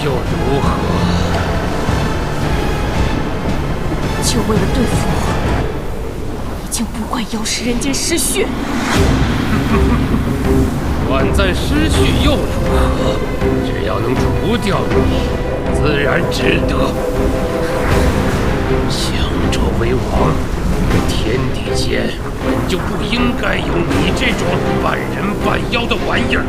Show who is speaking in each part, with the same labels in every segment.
Speaker 1: 又如何？
Speaker 2: 就为了对付我，你竟不管妖食人间失血？
Speaker 1: 短暂失去又如何？只要能除掉你，自然值得。强者为王，天地间本就不应该有你这种半人半妖的玩意儿。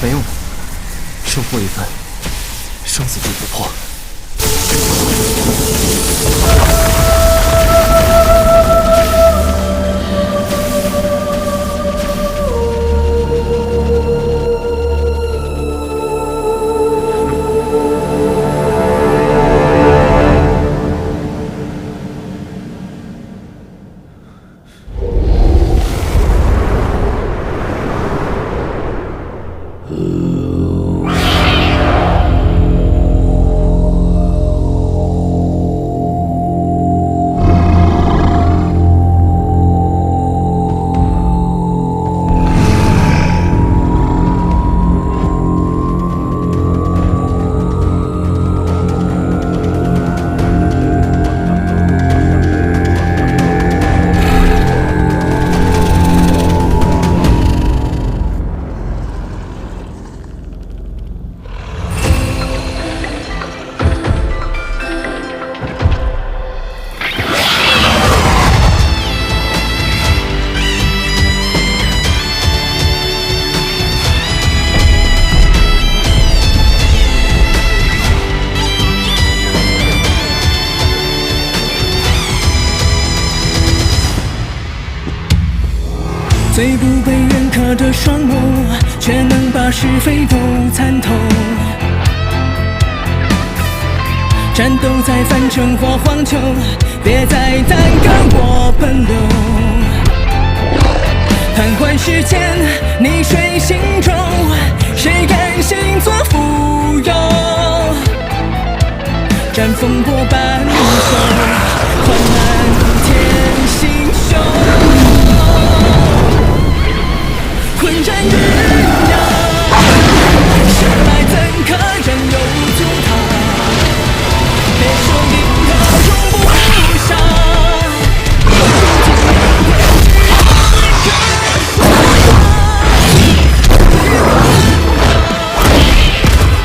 Speaker 3: 没用，胜负已分，生死局不破。
Speaker 4: 最不被认可的双眸，却能把是非都参透。战斗在凡尘或荒丘，别再耽搁我奔流。贪欢世间，逆水行舟，谁甘心做浮游？战风波般手，换满天星宿。浑然云游，生来怎可任由足踏？别说银河永不消，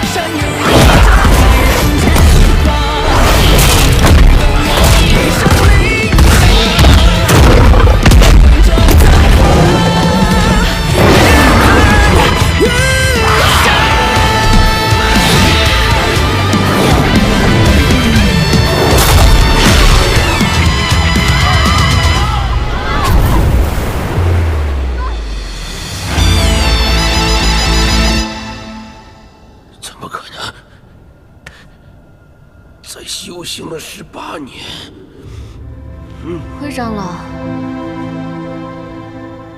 Speaker 4: 山雨中在人间花，等我一生灵
Speaker 1: 怎么可能？才修行了18年。
Speaker 2: 会长老，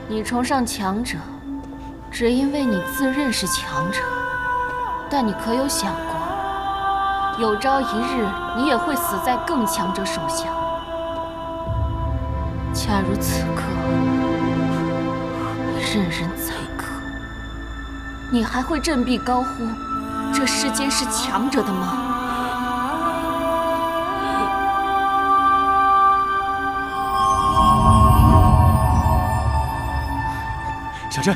Speaker 2: 你崇尚强者，只因为你自认是强者。但你可有想过，有朝一日你也会死在更强者手下？恰如此刻，任人宰割，你还会振臂高呼这世间是强者的吗？
Speaker 3: 小珍，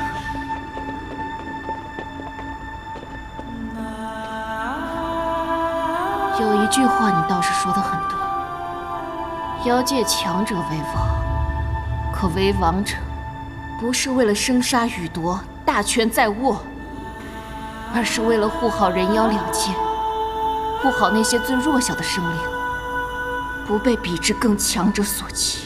Speaker 2: 有一句话你倒是说得很对，妖界强者为王，可为王者不是为了生杀予夺、大权在握，而是为了护好人妖两界，护好那些最弱小的生灵，不被比之更强者所欺。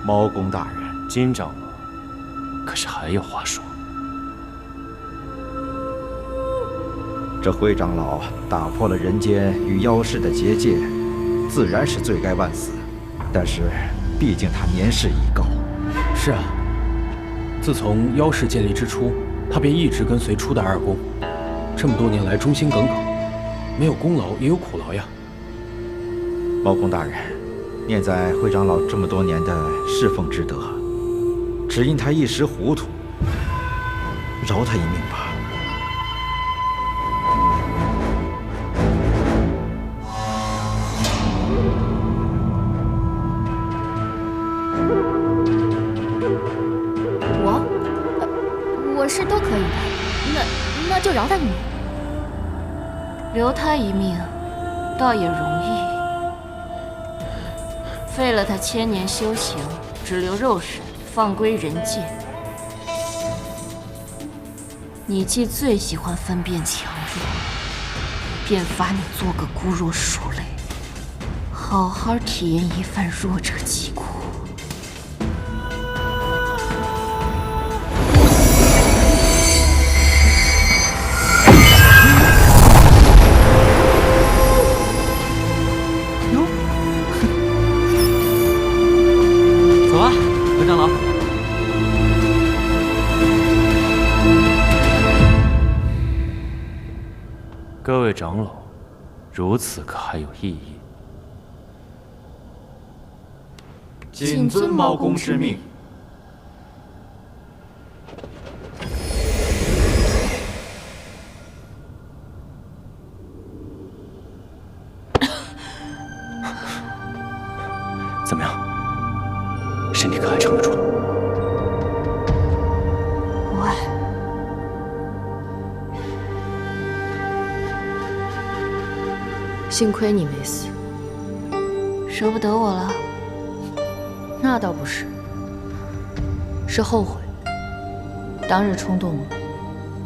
Speaker 5: 猫公大人，
Speaker 3: 金长老，可是还有话说？
Speaker 5: 这灰长老打破了人间与妖世的结界，自然是罪该万死。但是，毕竟他年事已高。
Speaker 3: 是啊，自从妖世建立之初，他便一直跟随初代二公，这么多年来忠心耿耿，没有功劳也有苦劳呀。
Speaker 5: 猫公大人，念在灰长老这么多年的侍奉之德，只因他一时糊涂，饶他一命吧。
Speaker 2: 我是都可以的，那就饶他一命，留他一命，倒也容易。废了他千年修行，只留肉身，放归人界。你既最喜欢分辨强弱，便罚你做个孤弱鼠类，好好体验一番弱者疾苦。
Speaker 3: 各位长老，如此可还有异议？
Speaker 5: 谨遵猫公之命。
Speaker 3: 怎么样？身体可还撑得住？
Speaker 2: 幸亏你没死，舍不得我了？那倒不是，是后悔。当日冲动了，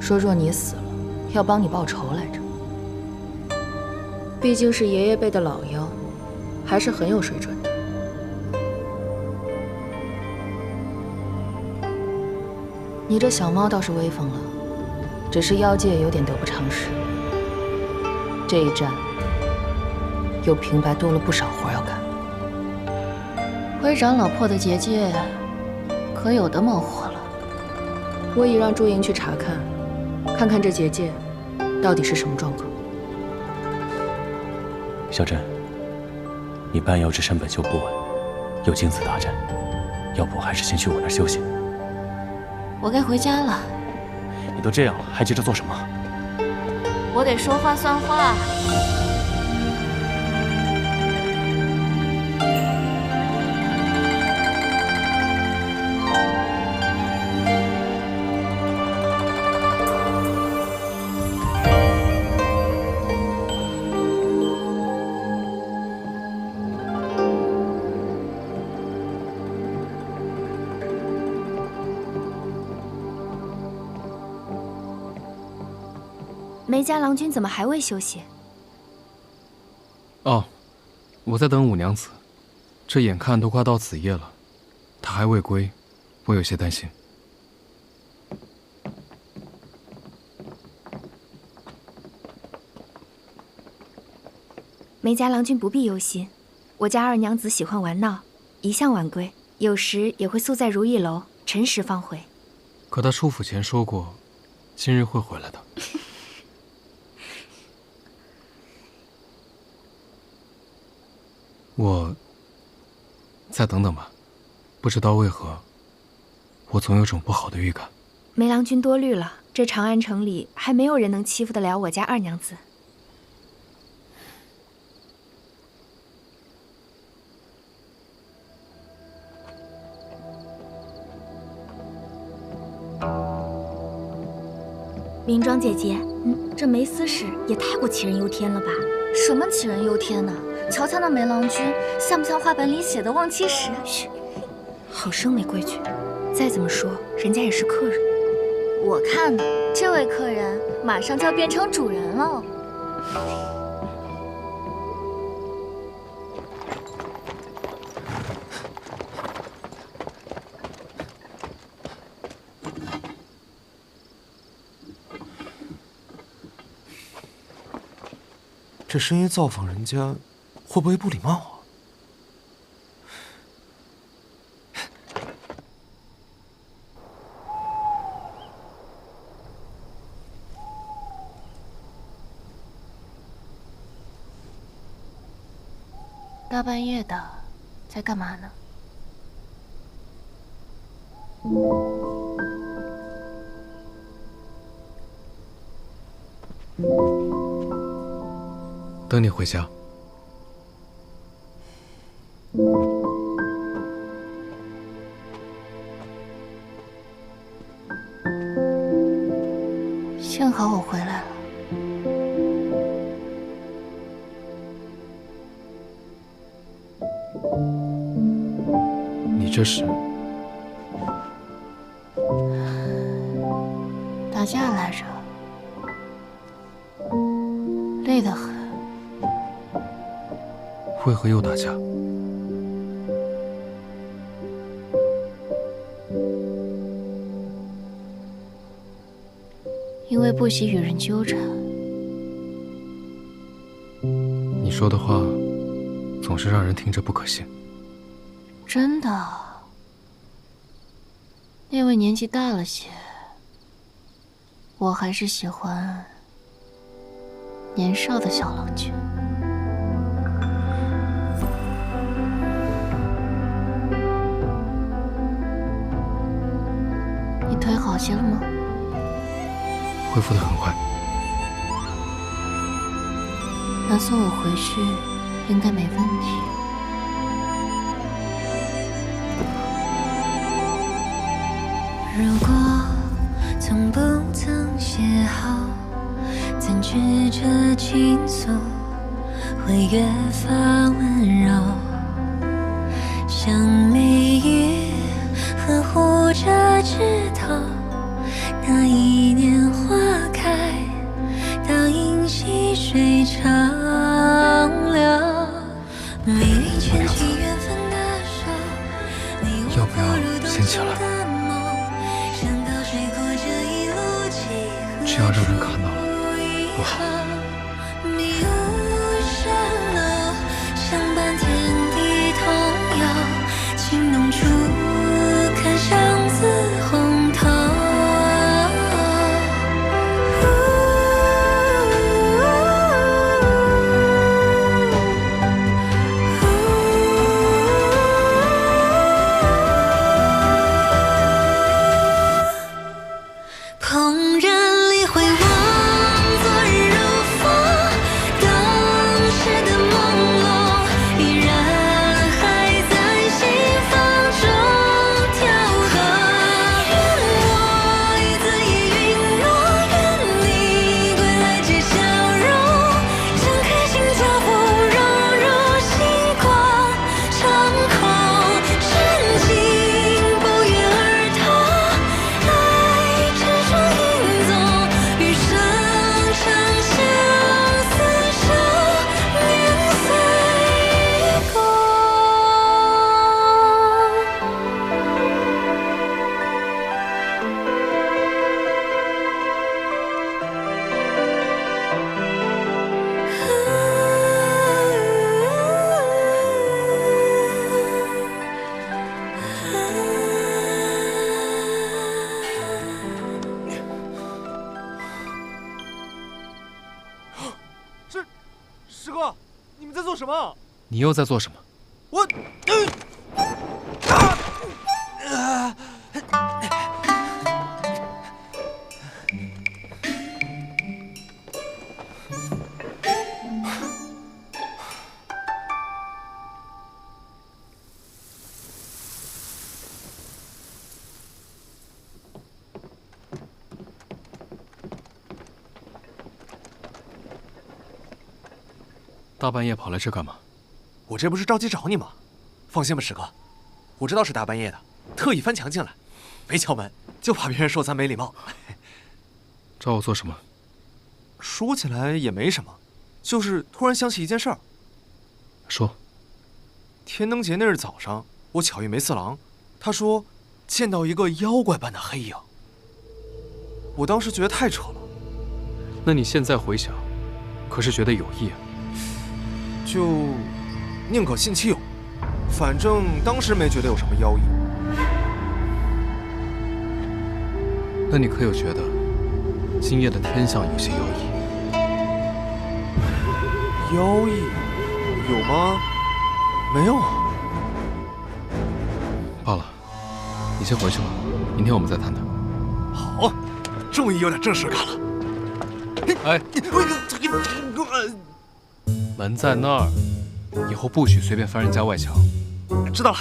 Speaker 2: 说若你死了，要帮你报仇来着。毕竟是爷爷辈的老妖，还是很有水准的。你这小猫倒是威风了，只是妖界有点得不偿失。这一战。又平白多了不少活要干。灰长老破的结界，可有的冒火了。我已让祝莹去查看，看看这结界到底是什么状况。
Speaker 3: 小珍，你半妖之身本就不稳，有精子大战，要不还是先去我那儿休息。
Speaker 2: 我该回家了。
Speaker 3: 你都这样了，还急着做什么？
Speaker 2: 我得说话算话。
Speaker 6: 梅家郎君怎么还未休息？
Speaker 7: 哦，我在等五娘子，这眼看都快到子夜了，她还未归，我有些担心。
Speaker 6: 梅家郎君不必忧心，我家二娘子喜欢玩闹，一向晚归，有时也会宿在如意楼，辰时方回。
Speaker 7: 可她出府前说过，今日会回来的。我再等等吧，不知道为何，我总有种不好的预感。
Speaker 6: 梅郎君多虑了，这长安城里还没有人能欺负得了我家二娘子。明庄姐姐，这梅司使也太过杞人忧天了吧？
Speaker 2: 什么杞人忧天呢？瞧瞧那梅郎君，像不像画本里写的忘妻石？
Speaker 6: 嘘，好生没规矩。再怎么说，人家也是客人。
Speaker 2: 我看呢，这位客人马上就要变成主人喽。
Speaker 8: 这深夜造访人家，会不会不礼貌啊？
Speaker 2: 大半夜的，在干嘛呢？
Speaker 7: 等你回家。
Speaker 2: 幸好我回来了。
Speaker 7: 你这是
Speaker 2: 打架来着，累得很。
Speaker 7: 为何又打架？
Speaker 2: 因为不喜与人纠缠。
Speaker 7: 你说的话总是让人听着不可信。
Speaker 2: 真的，那位年纪大了些，我还是喜欢年少的小郎君。你腿好些了吗？
Speaker 7: 恢复得很快。
Speaker 2: 那送我回去应该没问题。
Speaker 9: 如果从不曾写好，怎觉这情愫会越发温柔？像每月呵护着枝头，那一年花开，倒映细水长流。命运牵起缘分的手，你我
Speaker 7: 要不要先起来？这样让人看到了不好。
Speaker 9: 迷雾蜃楼，相伴天地同游，情浓处看相思红透。怦然理会，望昨日如风，当时的朦胧依然还在心房中跳动。愿我一字一允诺，愿你归来皆笑容，张开心交付，融入星光长空，深情不约而同，爱执着影踪，余生长相厮守，年岁与共。
Speaker 8: 师哥，你们在做什么？
Speaker 7: 你又在做什么？
Speaker 8: 我，
Speaker 7: 大半夜跑来这干嘛？
Speaker 8: 我这不是着急找你吗？放心吧，师哥，我知道是大半夜的，特意翻墙进来，没敲门，就怕别人说咱没礼貌。
Speaker 7: 找我做什么？
Speaker 8: 说起来也没什么，就是突然想起一件事儿。
Speaker 7: 说。
Speaker 8: 天灯节那日早上，我巧遇梅四郎，他说见到一个妖怪般的黑影。我当时觉得太扯了。
Speaker 7: 那你现在回想，可是觉得有意啊？
Speaker 8: 就宁可信其有，反正当时没觉得有什么妖异。
Speaker 7: 那你可有觉得今夜的天象有些妖异？
Speaker 8: 妖异有吗？没有啊。
Speaker 7: 罢了，你先回去吧，明天我们再谈谈。
Speaker 8: 好，终于有点正式感了。
Speaker 7: 哎，门在那儿，以后不许随便翻人家外墙。
Speaker 8: 知道了。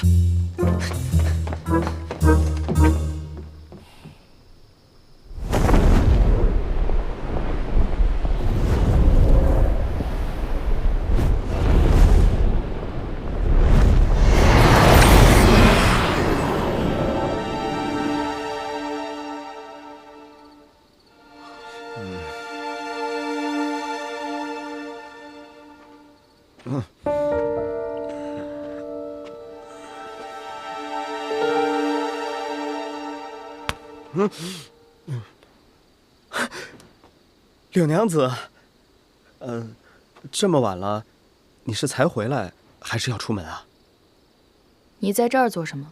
Speaker 10: 柳娘子，这么晚了，你是才回来，还是要出门啊？
Speaker 2: 你在这儿做什么？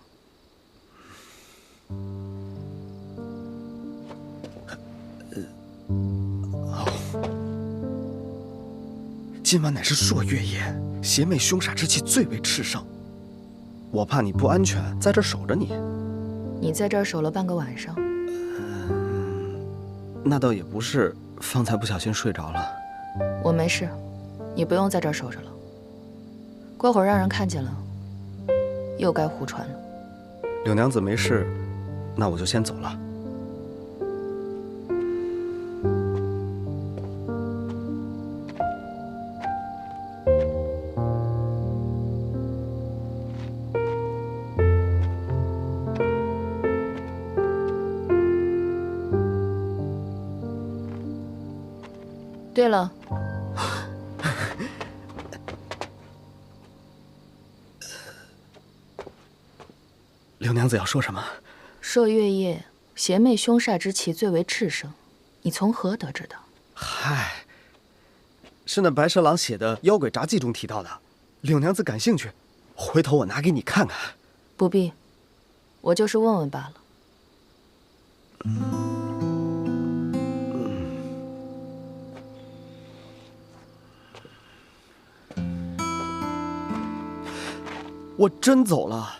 Speaker 10: 今晚乃是朔月夜，邪魅凶煞之气最为炽盛，我怕你不安全，在这儿守着你。
Speaker 2: 你在这儿守了半个晚上。
Speaker 10: 那倒也不是，方才不小心睡着了。
Speaker 2: 我没事，你不用在这儿守着了。过会儿让人看见了，又该胡传了。
Speaker 10: 柳娘子没事，那我就先走了。
Speaker 2: 对了，
Speaker 10: 柳娘子要说什么？
Speaker 2: 朔月夜，邪魅凶煞之气最为炽盛，你从何得知的？
Speaker 10: 嗨，是那白蛇郎写的《妖鬼杂记》中提到的。柳娘子感兴趣，回头我拿给你看看。
Speaker 2: 不必，我就是问问罢了。
Speaker 10: 我真走了。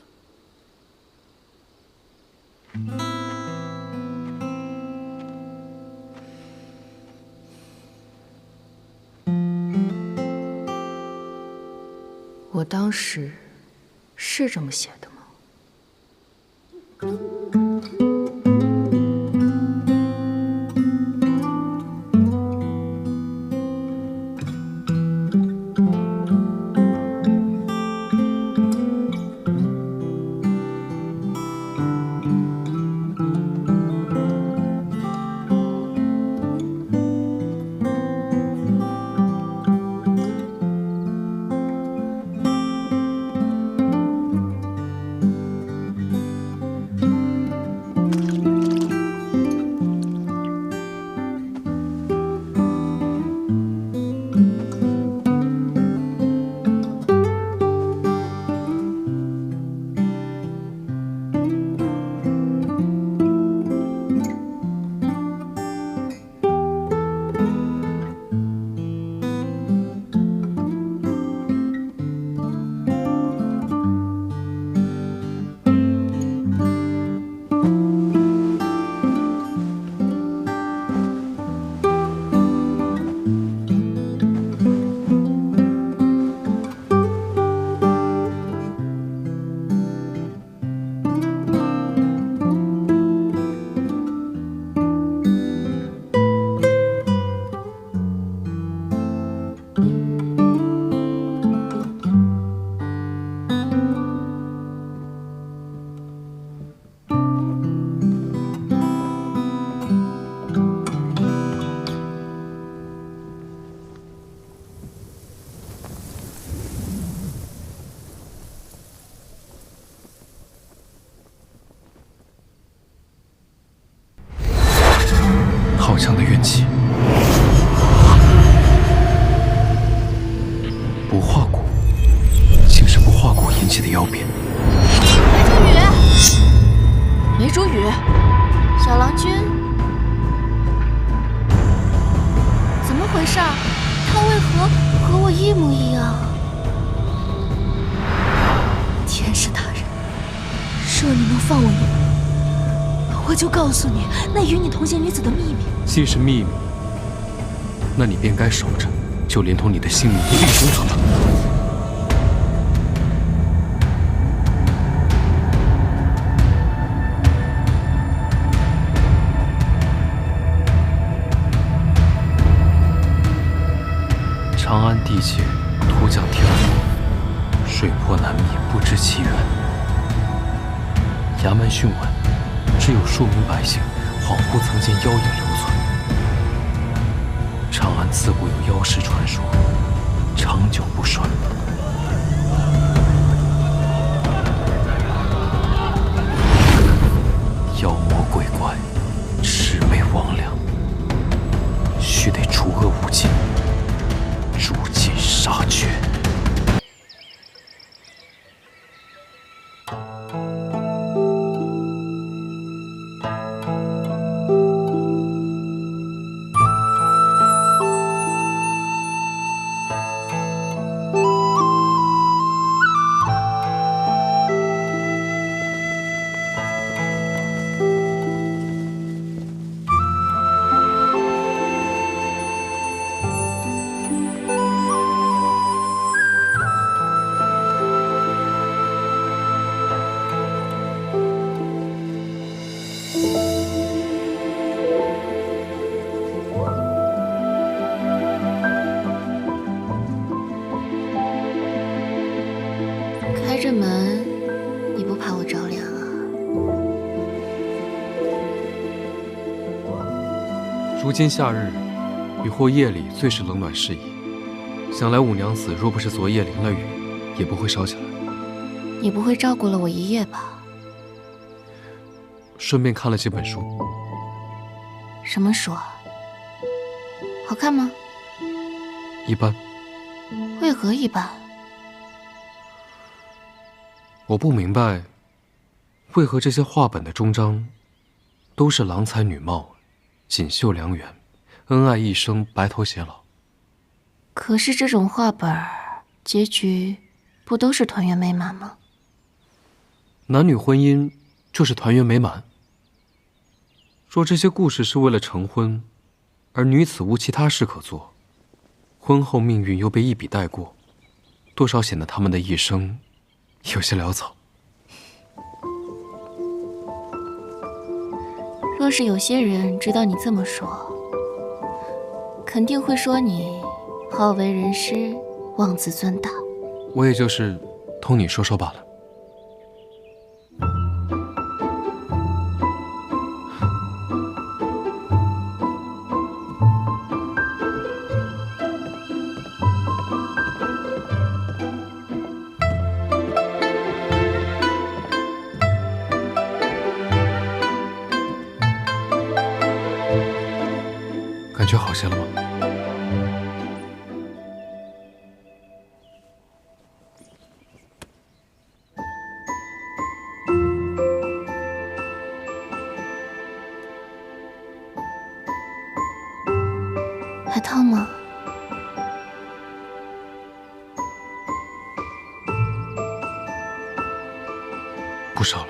Speaker 2: 我当时是这么写的吗？
Speaker 7: 好强的怨气！不不化蛊，竟是不化蛊引起的妖变。
Speaker 2: 梅竹雨，小郎君，怎么回事？他为何和我一模一样？天使大人，若你能放我一马，我就告诉你那与你同行女子的秘密。
Speaker 7: 既是秘密，那你便该守着，就连同你的性命一并封存吧。长安地界，突降天祸，水泊难觅，不知其源。衙门讯问，只有数名百姓恍惚曾见妖影留存。长安自古有妖事传说，长久不衰。妖魔鬼怪，魑魅魍魉，须得除恶务尽，诛尽杀绝。
Speaker 2: 开着门，你不怕我着凉啊？
Speaker 7: 如今夏日，雨或夜里最是冷暖适宜。想来五娘子若不是昨夜淋了雨，也不会烧起来。
Speaker 2: 你不会照顾了我一夜吧？
Speaker 7: 顺便看了几本书。
Speaker 2: 什么书啊？好看吗？
Speaker 7: 一般。
Speaker 2: 为何一般？
Speaker 7: 我不明白，为何这些画本的终章都是郎才女貌、锦绣良缘、恩爱一生、白头偕老。
Speaker 2: 可是这种画本结局不都是团圆美满吗？
Speaker 7: 男女婚姻就是团圆美满。若这些故事是为了成婚，而女子无其他事可做，婚后命运又被一笔带过，多少显得他们的一生有些潦草。
Speaker 2: 若是有些人知道你这么说，肯定会说你好为人师，妄自尊大。
Speaker 7: 我也就是同你说说罢了。感觉好些了吗？
Speaker 2: 还烫吗？
Speaker 7: 不少了。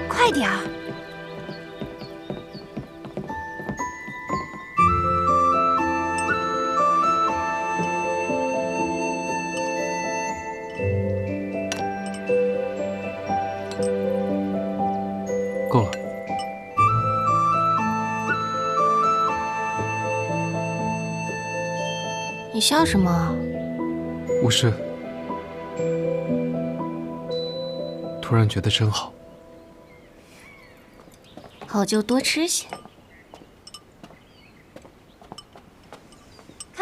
Speaker 6: 快点儿！
Speaker 7: 够了。
Speaker 2: 你笑什么？
Speaker 7: 无事。突然觉得真好。
Speaker 2: 好就多吃些。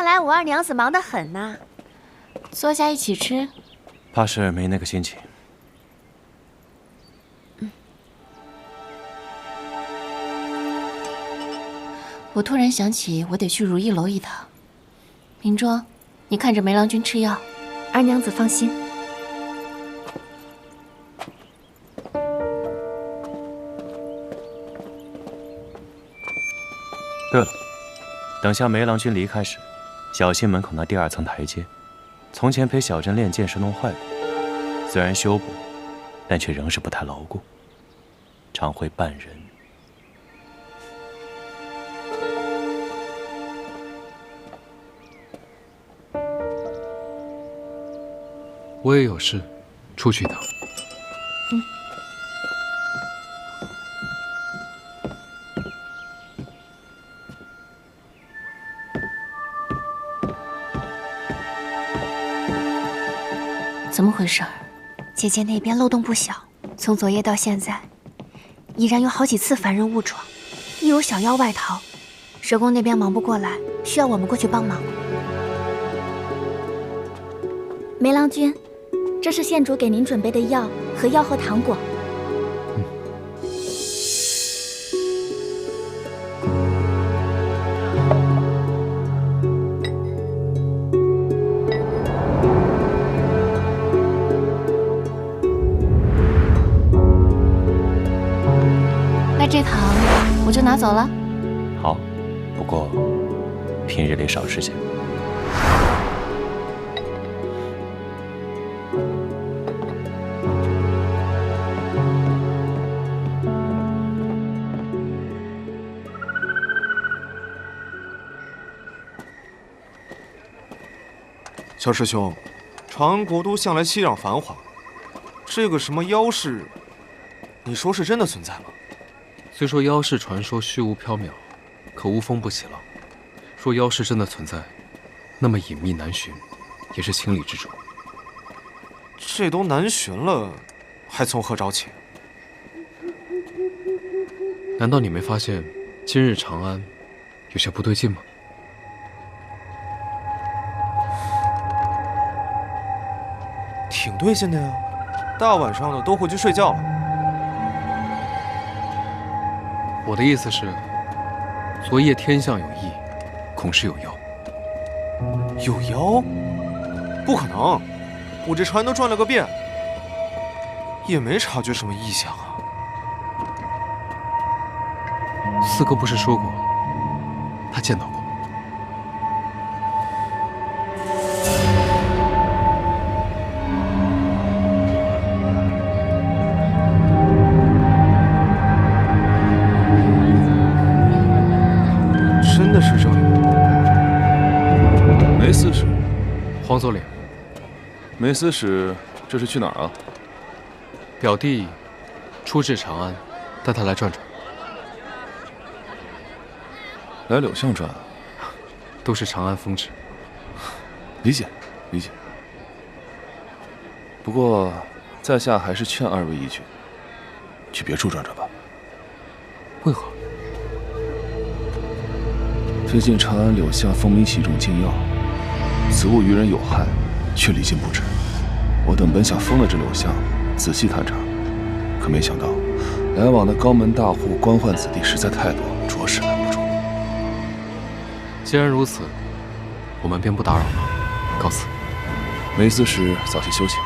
Speaker 6: 看来我二娘子忙得很呐。
Speaker 2: 坐下一起吃。
Speaker 11: 怕是没那个心情。
Speaker 2: 我突然想起，我得去如意楼一趟。明庄，你看着梅郎君吃药。
Speaker 6: 二娘子放心。
Speaker 11: 对了，等下梅郎君离开时，小心门口那第2层台阶。从前陪小珍练剑时弄坏过，虽然修补，但却仍是不太牢固，常会绊人。
Speaker 7: 我也有事，出去一趟。
Speaker 2: 怎么回事？
Speaker 6: 姐姐那边漏洞不小，从昨夜到现在，已然有好几次凡人误闯，亦有小妖外逃。蛇宫那边忙不过来，需要我们过去帮忙。
Speaker 12: 梅郎君，这是县主给您准备的药和药后糖果。
Speaker 2: 那这糖我就拿走了。
Speaker 11: 好，不过平日里少吃些。
Speaker 8: 小师兄，长安国都向来熙攘繁华，这个什么妖氏，你说是真的存在吗？
Speaker 7: 虽说妖氏传说虚无缥缈，可无风不起浪。若妖氏真的存在，那么隐秘难寻，也是情理之中。
Speaker 8: 这都难寻了，还从何找起？
Speaker 7: 难道你没发现今日长安有些不对劲吗？
Speaker 8: 挺对劲的呀，大晚上的都回去睡觉了。
Speaker 7: 我的意思是，昨夜天象有异，恐是有妖。
Speaker 8: 有妖？不可能！我这长安都转了个遍，也没察觉什么异象啊。
Speaker 7: 四哥不是说过，他见到过？
Speaker 8: 真的是这样？
Speaker 13: 梅司使，
Speaker 7: 黄佐领，
Speaker 13: 梅司使，这是去哪儿啊？
Speaker 7: 表弟初至长安，带他来转转。
Speaker 13: 来柳巷转，
Speaker 7: 都是长安风致。
Speaker 13: 理解，理解。不过，在下还是劝二位一句，去别处转转吧。
Speaker 7: 为何？
Speaker 13: 最近长安柳巷风靡起一种禁药，此物于人有害，却离禁不止。我等本想封了这柳巷，仔细探查，可没想到来往的高门大户、官宦子弟实在太多，着实拦不住。
Speaker 7: 既然如此，我们便不打扰了，告辞。
Speaker 13: 梅司使早些休息。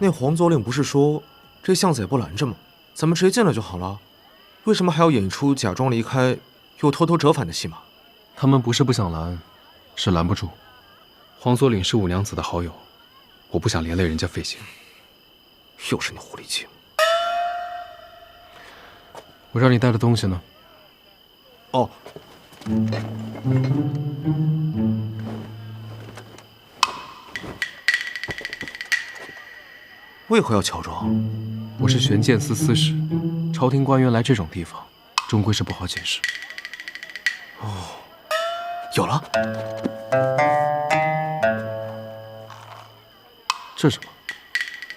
Speaker 8: 那黄佐领不是说这巷子也不拦着吗？咱们直接进来就好了，为什么还要演一出假装离开又偷偷折返的戏码？
Speaker 7: 他们不是不想拦，是拦不住。黄佐领是五娘子的好友，我不想连累人家费心。
Speaker 8: 又是你狐狸精！
Speaker 7: 我让你带的东西呢？
Speaker 8: 哦。为何要乔装？
Speaker 7: 我是玄剑司司使，朝廷官员来这种地方，终归是不好解释。
Speaker 8: 有了。
Speaker 7: 这是什么？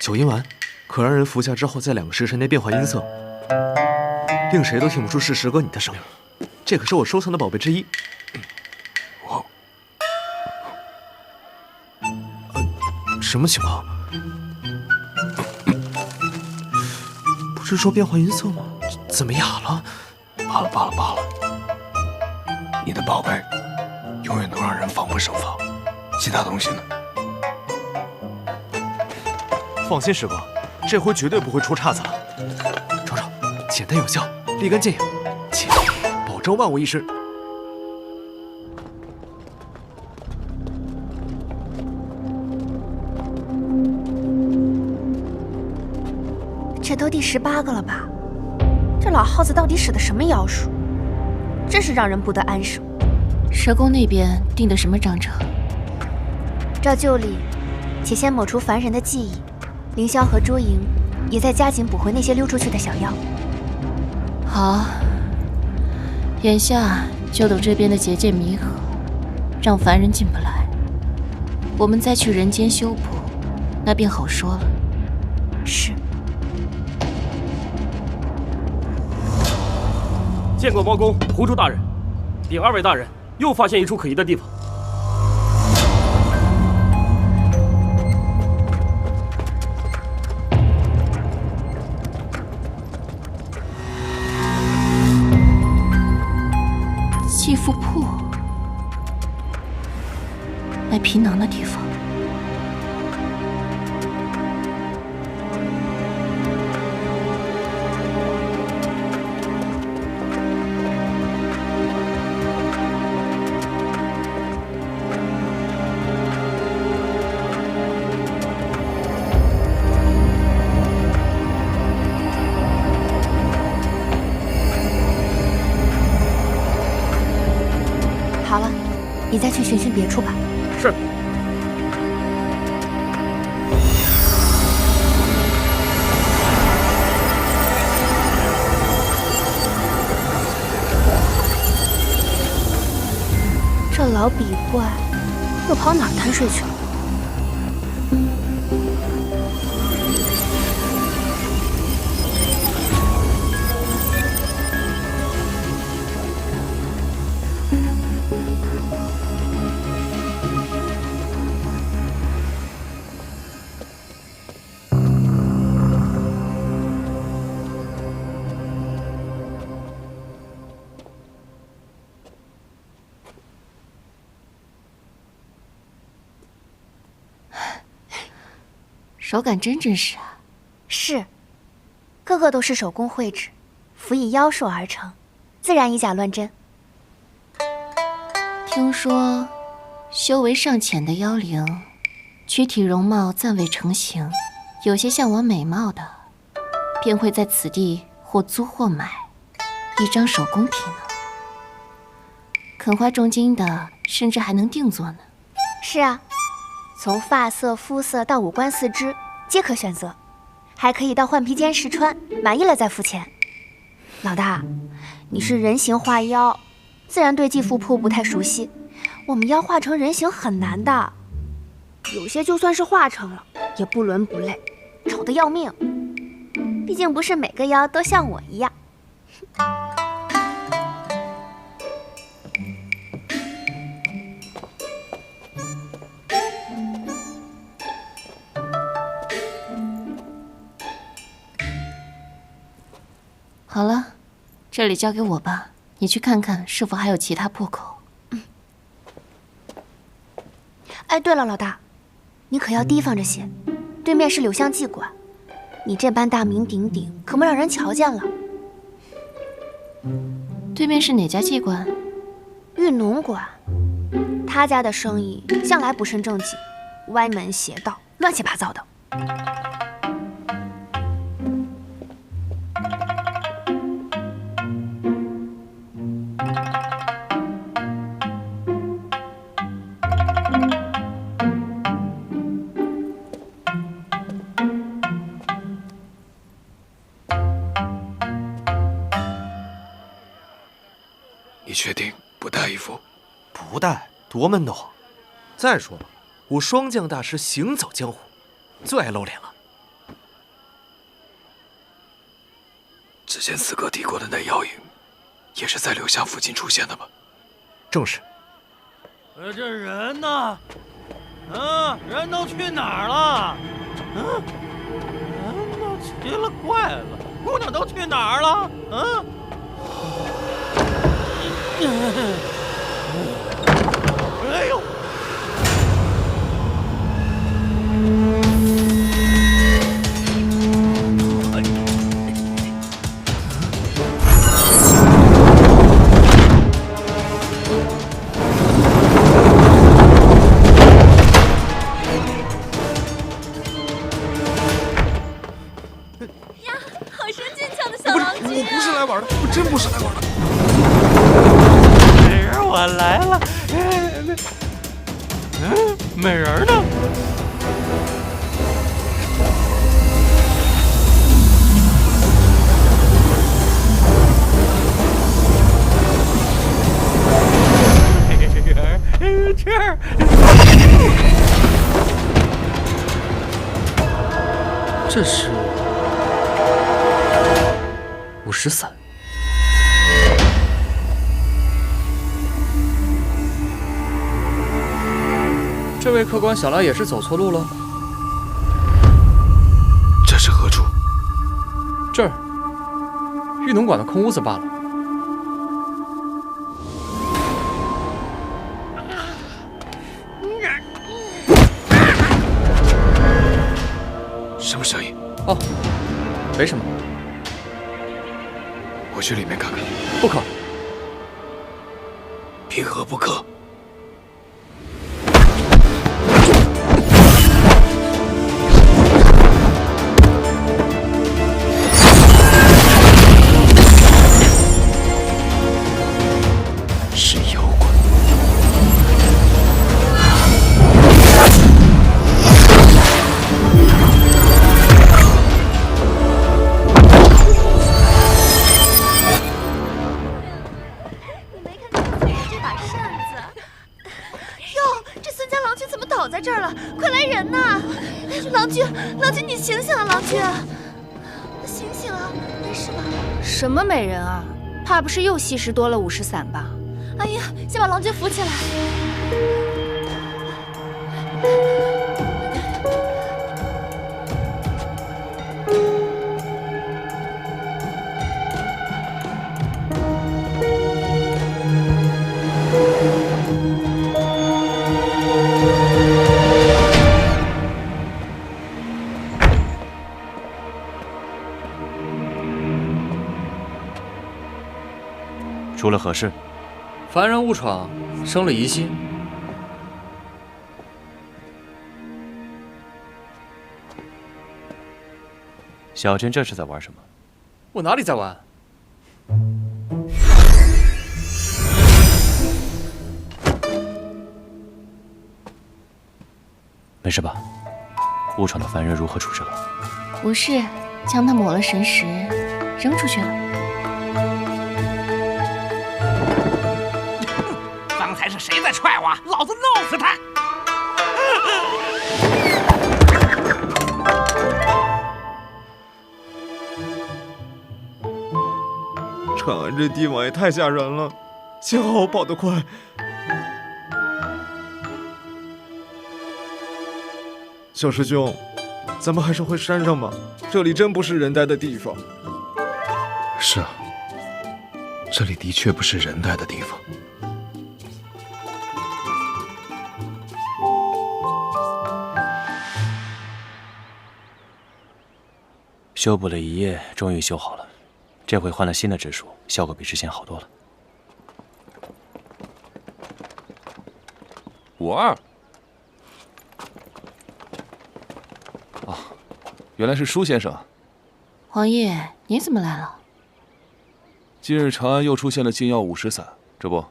Speaker 8: 九阴丸，可让人服下之后在2个时辰内变化音色，令谁都听不出是石哥你的声音。这可是我收藏的宝贝之一。什么情况？不是说变化音色吗？怎么哑了？
Speaker 13: 罢了，你的宝贝永远都让人防不胜防，其他东西呢？
Speaker 8: 放心，石哥，这回绝对不会出岔子了。瞅瞅，简单有效，立竿见影，切，保证万无一失。
Speaker 6: 这都第18个了吧？这老耗子到底使的什么妖术？真是让人不得安生。
Speaker 2: 蛇宫那边定的什么章程？
Speaker 6: 照旧例，且先抹除凡人的记忆。凌霄和朱莹也在加紧捕回那些溜出去的小妖。
Speaker 2: 好，眼下就等这边的结界弥合，让凡人进不来，我们再去人间修补，那便好说了。
Speaker 6: 是。
Speaker 14: 见过猫公、狐珠大人，禀2位大人，又发现一处可疑的地方。
Speaker 2: 继父铺，卖皮囊的地方。
Speaker 6: 好了，你再去寻寻别处吧。
Speaker 14: 是。
Speaker 6: 这老笔怪又跑哪儿贪睡去了？
Speaker 2: 手感真真实啊！
Speaker 6: 是，个个都是手工绘制，辅以妖术而成，自然以假乱真。
Speaker 2: 听说，修为尚浅的妖灵，躯体容貌暂未成形，有些向往美貌的，便会在此地或租或买一张手工皮囊。肯花重金的，甚至还能定做呢。
Speaker 6: 是啊。从发色、肤色到五官四肢，皆可选择，还可以到换皮间试穿，满意了再付钱。老大，你是人形化妖，自然对继父铺不太熟悉。我们妖化成人形很难的，有些就算是化成了，也不伦不类，丑得要命。毕竟不是每个妖都像我一样。
Speaker 2: 好了，这里交给我吧，你去看看是否还有其他破口。
Speaker 6: 哎，对了，老大，你可要提防着些。对面是柳香妓馆，你这般大名鼎鼎，可莫让人瞧见了。
Speaker 2: 对面是哪家妓馆？
Speaker 6: 玉农馆。他家的生意向来不甚正经，歪门邪道，乱七八糟的。
Speaker 13: 你确定不带一副？
Speaker 8: 不带多闷得慌。再说了，我霜降大师行走江湖，最爱露脸了。
Speaker 13: 之前四哥提过的那妖影，也是在柳巷附近出现的吧？
Speaker 8: 正是。
Speaker 15: 这人呢？人都去哪儿了？人都奇了怪了，姑娘都去哪儿了？哎呦！
Speaker 8: 真不是来玩的。
Speaker 15: 美人，我来了。美人呢？这儿。
Speaker 3: 这是50伞。
Speaker 10: 这位客官，小郎也是走错路了。
Speaker 13: 这是何处？
Speaker 10: 这儿，玉农馆的空屋子罢了。
Speaker 13: 什么声音？
Speaker 10: 哦，没什么。
Speaker 13: 我去里面看看。
Speaker 10: 不可。
Speaker 13: 凭何不可？是妖怪。
Speaker 6: 在这儿了，快来人呐！郎君，郎君，你醒醒啊！郎君，醒醒啊！没事吧？
Speaker 2: 什么美人啊？怕不是又吸食多了50伞吧？
Speaker 6: 哎呀，先把郎君扶起来。
Speaker 11: 出了何事？
Speaker 10: 凡人误闯，生了疑心。
Speaker 11: 小珍这是在玩什么？
Speaker 10: 我哪里在玩？
Speaker 11: 没事吧？误闯的凡人如何处置了？
Speaker 2: 无事，将他抹了神石，扔出去了。
Speaker 1: 刚才是谁在踹我？老子弄死他！
Speaker 8: 长安这地方也太吓人了，幸好我跑得快。小师兄，咱们还是回山上吧，这里真不是人待的地方。
Speaker 13: 是啊，这里的确不是人待的地方。
Speaker 11: 修补了一夜，终于修好了。这回换了新的指术，效果比之前好多了。
Speaker 13: 52。哦，原来是舒先生。
Speaker 2: 王爷，你怎么来了？
Speaker 13: 近日长安又出现了禁药50伞，这不，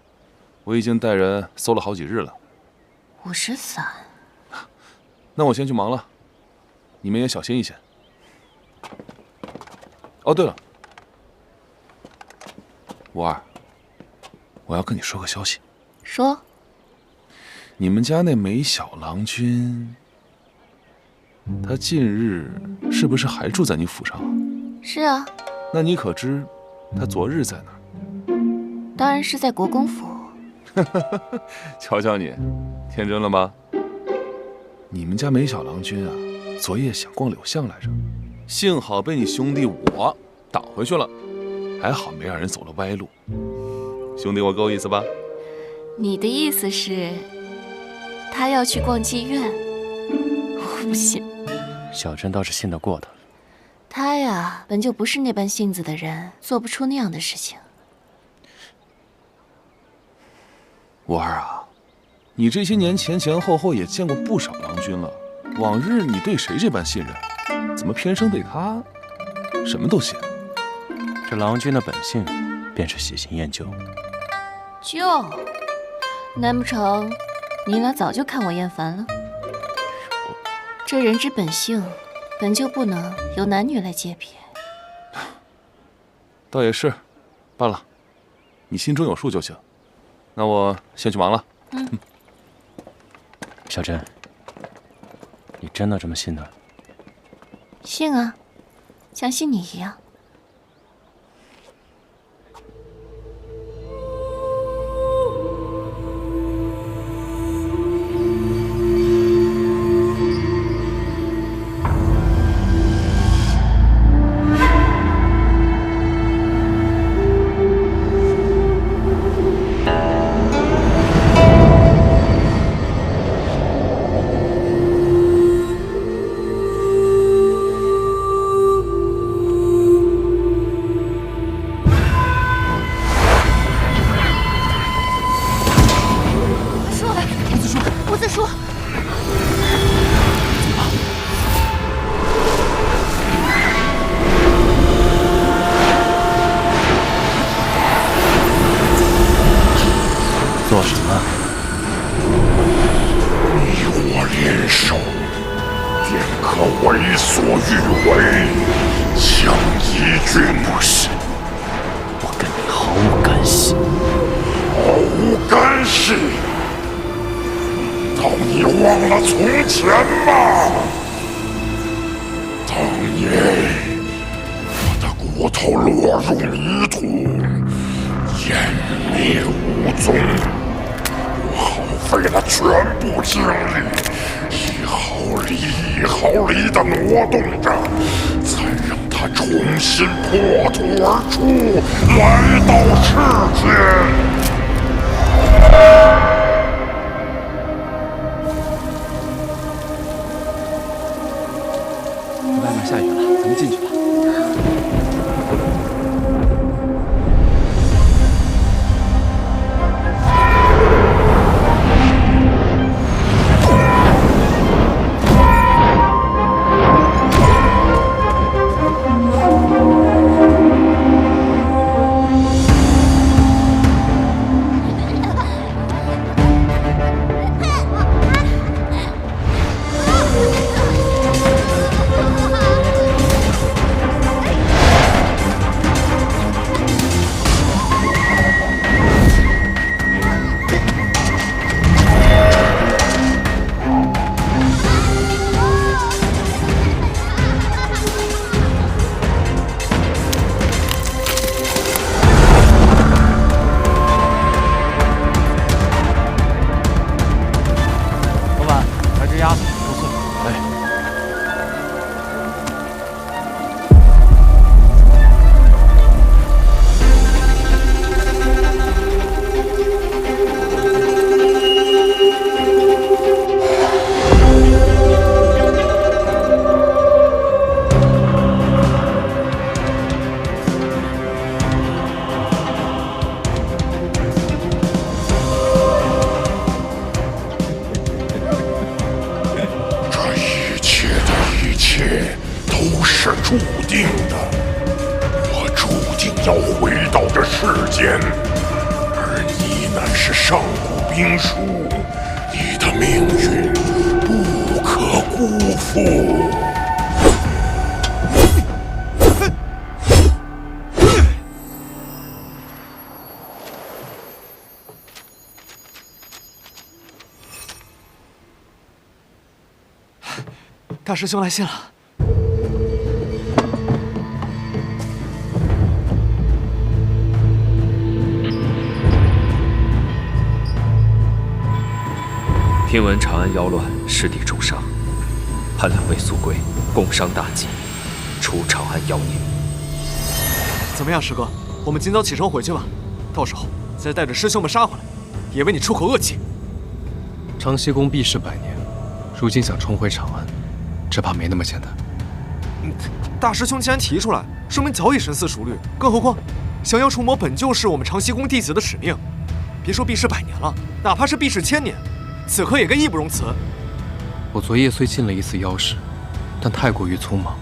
Speaker 13: 我已经带人搜了好几日了。
Speaker 2: 50伞？
Speaker 13: 那我先去忙了，你们也小心一些。哦，对了，52，我要跟你说个消息。
Speaker 2: 说。
Speaker 13: 你们家那梅小郎君，他近日是不是还住在你府上啊？
Speaker 2: 是啊。
Speaker 13: 那你可知他昨日在哪儿？
Speaker 2: 当然是在国公府。
Speaker 13: 瞧瞧你，天真了吧？你们家梅小郎君啊，昨夜想逛柳巷来着，幸好被你兄弟我挡回去了，还好没让人走了歪路。兄弟，我够意思吧？
Speaker 2: 你的意思是，他要去逛妓院？我不信。
Speaker 11: 小珍倒是信得过他。
Speaker 2: 他呀，本就不是那般性子的人，做不出那样的事情。
Speaker 13: 五儿啊，你这些年前后也见过不少郎君了，往日你对谁这般信任，怎么偏生对他什么都信？
Speaker 11: 这郎君的本性便是喜新厌旧。
Speaker 2: 旧？难不成你俩早就看我厌烦了？这人之本性，本就不能由男女来界别。
Speaker 13: 倒也是，罢了，你心中有数就行。那我先去忙了。
Speaker 11: 小珍，你真的这么信他？
Speaker 2: 信啊，像信你一样。
Speaker 11: 做什么？
Speaker 1: 你我联手，便可为所欲为，将一军。
Speaker 11: 不是，我跟你毫无干系。
Speaker 1: 毫无干系？难道你忘了从前吗？当年我的骨头落入泥土，湮灭无踪。耗费了全部精力，一毫厘一毫厘地挪动着，才让它重新破土而出，来到世间。
Speaker 3: 外面下雨了，咱们进去吧。
Speaker 1: 都是注定的，我注定要回到这世间，而你乃是上古兵书，你的命运不可辜负。
Speaker 8: 大师兄来信了。
Speaker 16: 听闻长安妖乱，失地重伤，盼两位速归，共商大计，除长安妖孽。
Speaker 8: 怎么样，师哥？我们今早启程回去吧，到时候再带着师兄们杀回来，也为你出口恶气。
Speaker 7: 长西宫避世100年，如今想重回长安，只怕没那么简单。
Speaker 8: 大师兄既然提出来，说明早已深思熟虑。更何况，降妖除魔本就是我们长西宫弟子的使命。别说避世100年了，哪怕是避世1000年，此刻也该义不容辞。
Speaker 7: 我昨夜虽进了一次妖室，但太过于匆忙。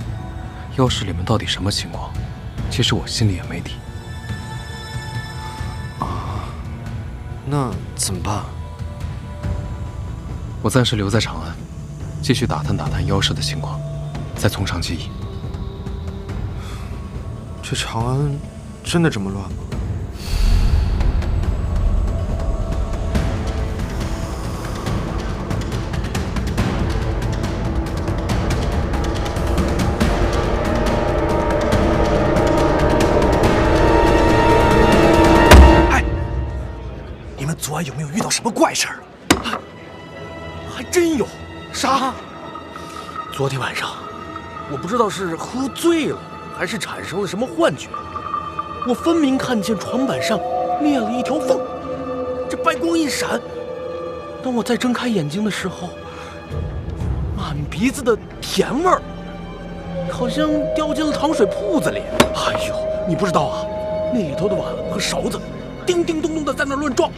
Speaker 7: 妖室里面到底什么情况？其实我心里也没底。
Speaker 8: 那怎么办？
Speaker 7: 我暂时留在长安，继续打探妖室的情况，再从长计议。
Speaker 8: 这长安真的这么乱吗？
Speaker 10: 昨晚有没有遇到什么怪事儿？还真有。啥？
Speaker 14: 昨天晚上，我不知道是喝醉了，还是产生了什么幻觉，我分明看见床板上裂了一条缝，这白光一闪。当我再睁开眼睛的时候，满鼻子的甜味儿，好像掉进了糖水铺子里。哎呦，你不知道啊，那里头的碗和勺子叮叮咚咚的在那乱撞。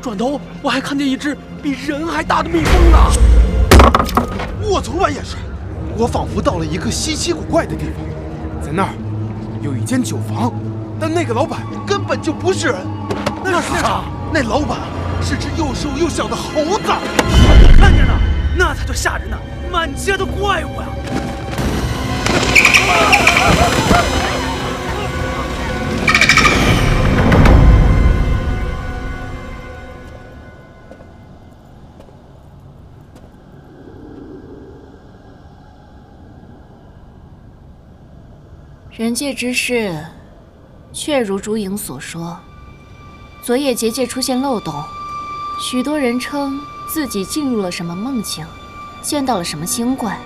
Speaker 14: 转头我还看见一只比人还大的蜜蜂呢。
Speaker 10: 我昨晚也是，我仿佛到了一个稀奇古怪的地方，在那儿有一间酒房，但那个老板根本就不是人。那是啥？那老板是只又瘦又小的猴子。我看见了，那才叫吓人呢，满街的怪物呀！
Speaker 2: 人界之事，确如朱颖所说，昨夜结界出现漏洞，许多人称自己进入了什么梦境，见到了什么精怪。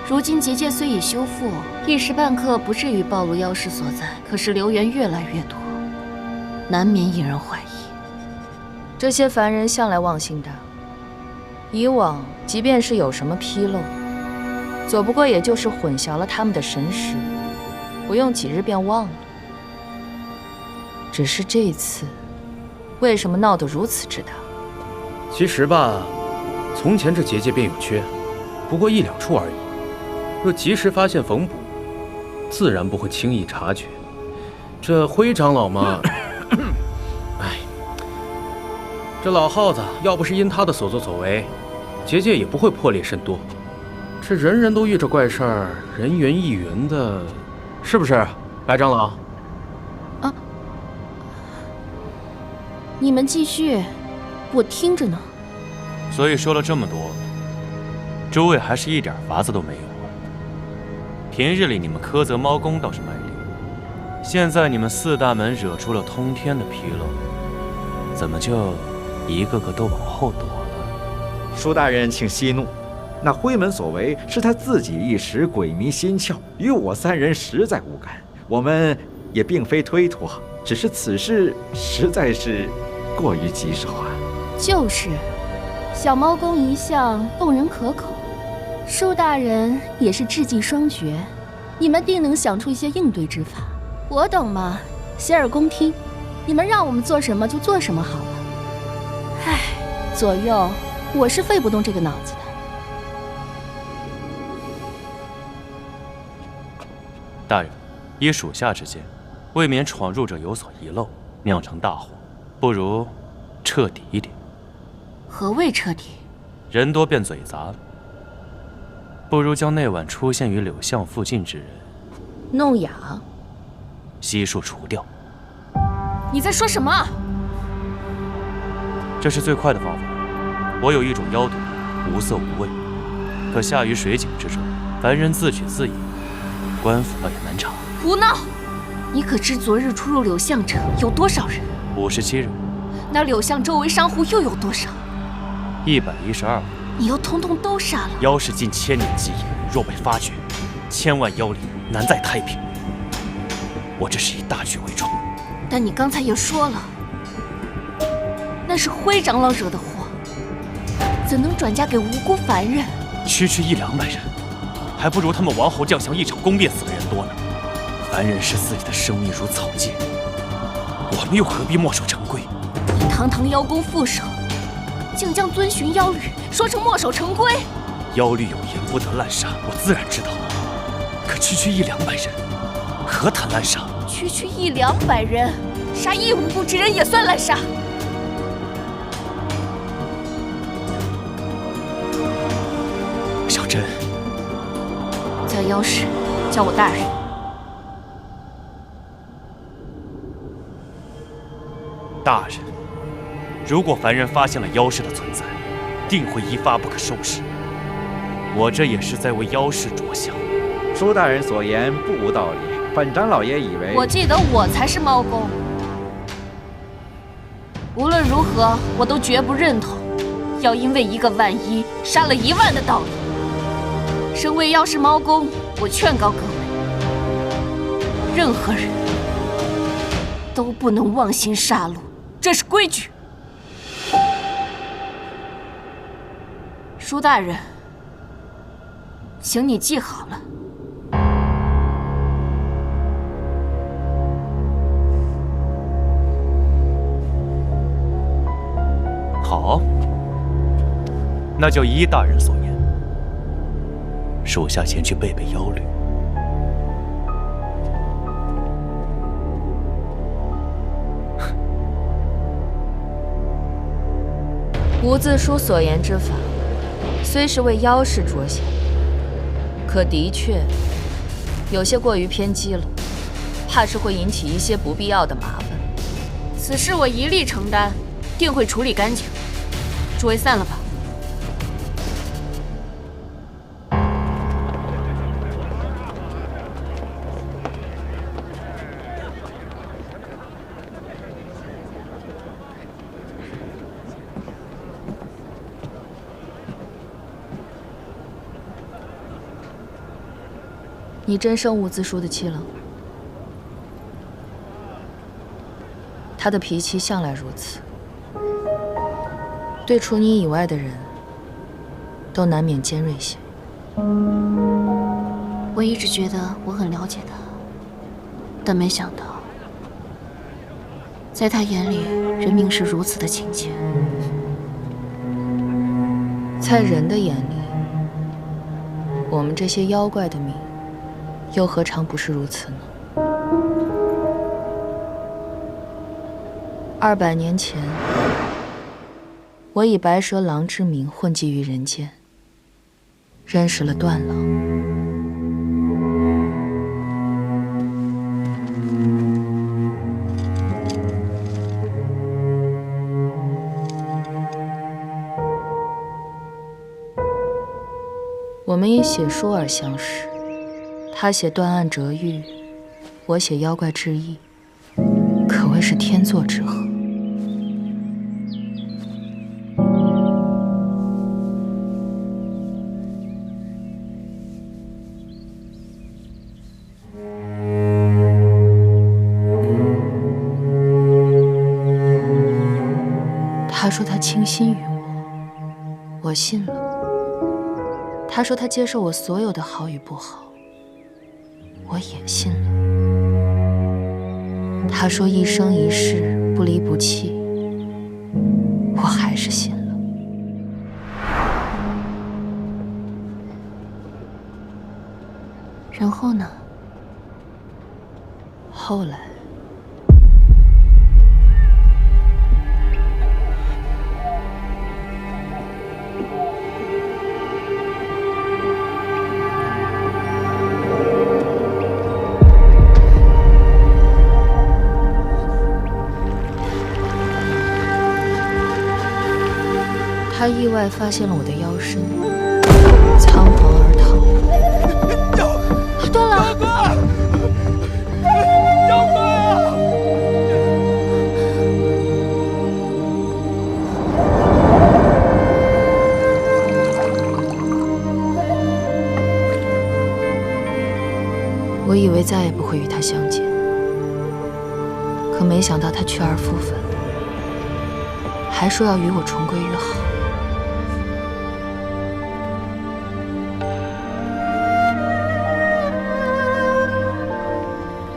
Speaker 2: 如今结界虽已修复，一时半刻不至于暴露妖师所在，可是流言越来越多，难免引人怀疑。
Speaker 17: 这些凡人向来忘性大，以往即便是有什么纰漏，左不过也就是混淆了他们的神识。不用几日便忘了。只是这次，为什么闹得如此之大？
Speaker 3: 其实吧，从前这结界便有缺，不过1、2处而已。若及时发现缝补，自然不会轻易察觉。这辉长老嘛，哎，这老耗子要不是因他的所作所为，结界也不会破裂甚多。这人人都遇着怪事儿，人云亦云的。是不是，白长老？
Speaker 2: 啊！你们继续，我听着呢。
Speaker 11: 所以说了这么多，诸位还是一点法子都没有啊！平日里你们苛责猫公倒是卖力，现在你们4大门惹出了通天的纰漏，怎么就一个个都往后躲了？
Speaker 5: 舒大人，请息怒。那辉门所为是他自己一时鬼迷心窍，与我3人实在无干。我们也并非推脱，只是此事实在是过于棘手啊。
Speaker 2: 就是，小猫公一向动人可口，舒大人也是智计双绝，你们定能想出一些应对之法。我懂嘛，洗耳恭听，你们让我们做什么就做什么好了。唉，左右，我是费不动这个脑子的。
Speaker 11: 大人，依属下之见，未免闯入者有所遗漏，酿成大祸，不如彻底一点。
Speaker 2: 何谓彻底？
Speaker 11: 人多便嘴杂了，不如将那晚出现于柳巷附近之人
Speaker 17: 弄哑，
Speaker 11: 悉数除掉。
Speaker 2: 你在说什么？
Speaker 11: 这是最快的方法。我有一种妖毒，无色无味，可下于水井之中，凡人自取自饮，官府倒也难查。
Speaker 2: 胡闹！你可知昨日出入柳巷者有多少人
Speaker 11: ？57人。
Speaker 2: 那柳巷周围商户又有多少
Speaker 11: ？112户。
Speaker 2: 你又统统都杀了。
Speaker 11: 妖氏近1000年基业，若被发觉，千万妖灵难在太平。我这是以大局为重。
Speaker 2: 但你刚才也说了，那是灰长老惹的祸，怎能转嫁给无辜凡人？
Speaker 11: 区100-200人，还不如他们王侯将相一场攻灭死的人多呢。凡人视自己的生命如草芥，我们又何必墨守成规？
Speaker 2: 你堂堂妖宫副手，竟将遵循妖律说成墨守成规。
Speaker 11: 妖律有言不得滥杀，我自然知道。可区100-200人，何谈滥杀？
Speaker 2: 区100-200人，杀1无辜之人也算滥杀。
Speaker 11: 小珍，
Speaker 2: 在妖室叫我大人。
Speaker 11: 大人，如果凡人发现了妖氏的存在，定会一发不可收拾。我这也是在为妖氏着想。
Speaker 5: 舒大人所言不无道理，本长老也以为……
Speaker 2: 我记得我才是猫公。无论如何，我都绝不认同要因为一个万一杀了1万的道理。身为妖氏猫公，我劝告各位，任何人都不能妄行杀戮，这是规矩。舒大人，请你记好了。
Speaker 11: 好，那就依大人所言，属下前去背背妖律。
Speaker 17: 伍自书所言之法，虽是为妖氏着想，可的确有些过于偏激了，怕是会引起一些不必要的麻烦。
Speaker 2: 此事我一力承担，定会处理干净。诸位散了吧。
Speaker 17: 你真生伍自书的气了？他的脾气向来如此，对除你以外的人，都难免尖锐些。
Speaker 2: 我一直觉得我很了解他，但没想到，在他眼里，人命是如此的亲切。
Speaker 17: 在人的眼里，我们这些妖怪的命，又何尝不是如此呢？200年前，我以白蛇郎之名混迹于人间，认识了段郎。我们以写书而相识，他写断案折狱，我写妖怪志异，可谓是天作之合。他说他倾心于我，我信了。他说他接受我所有的好与不好，我也信了。他说一生一世不离不弃，我还是信了。
Speaker 2: 然后呢？
Speaker 17: 后来，他意外发现了我的妖身，仓皇而逃。为再也不会与他相见，可没想到他去而复返，还说要与我重归于好。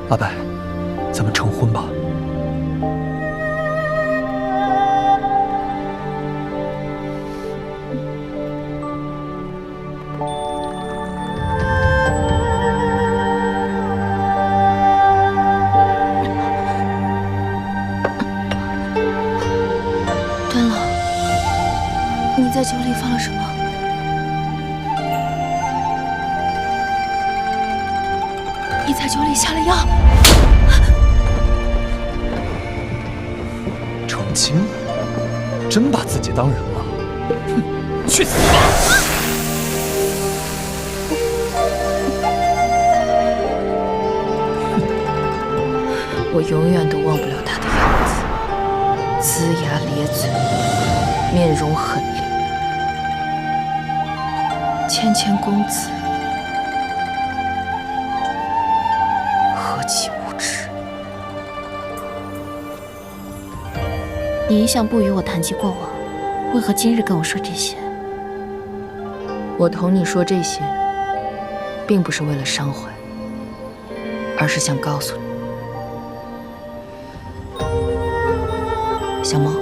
Speaker 14: 阿白，咱们成婚吧。
Speaker 2: 端老，你在酒里放了什么？你在酒里下了药。
Speaker 14: 成亲？真把自己当人了？哼，去死吧！
Speaker 17: 我永远都忘不了他的样子，龇牙咧嘴，面容狠厉，谦谦公子，何其无耻！
Speaker 2: 你一向不与我谈及过往，为何今日跟我说这些？
Speaker 17: 我同你说这些，并不是为了伤怀，而是想告诉你，小猫，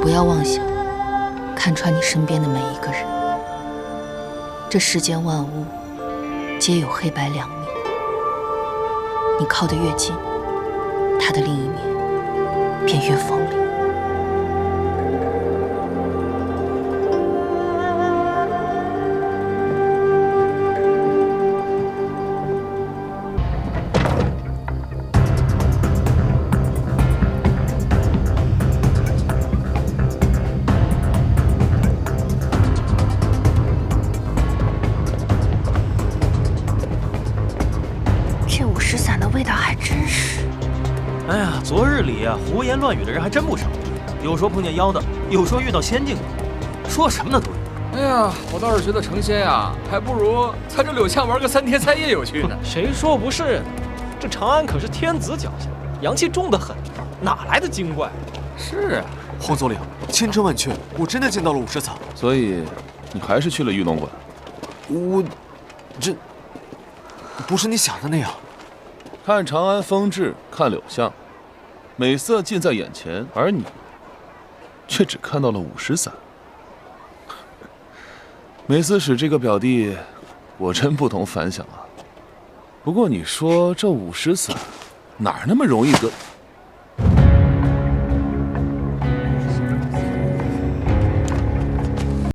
Speaker 17: 不要妄想看穿你身边的每一个人。这世间万物皆有黑白两面，你靠得越近，它的另一面便越锋利。
Speaker 15: 哎呀，昨日里啊，胡言乱语的人还真不少，有说碰见妖的，有说遇到仙境的，说什么的都有。
Speaker 16: 哎呀，我倒是觉得成仙呀，还不如在这柳巷玩个3天3夜有趣呢。
Speaker 14: 谁说不是呢？这长安可是天子脚下，阳气重得很，哪来的精怪？
Speaker 16: 是啊，
Speaker 8: 黄总领，千真万确，我真的见到了50嫂。
Speaker 13: 所以，你还是去了玉龙馆？
Speaker 8: 这不是你想的那样。
Speaker 13: 看长安风致，看柳巷，美色近在眼前，而你却只看到了50伞。梅思史这个表弟，果真不同凡响啊。不过你说这50伞哪儿那么容易得？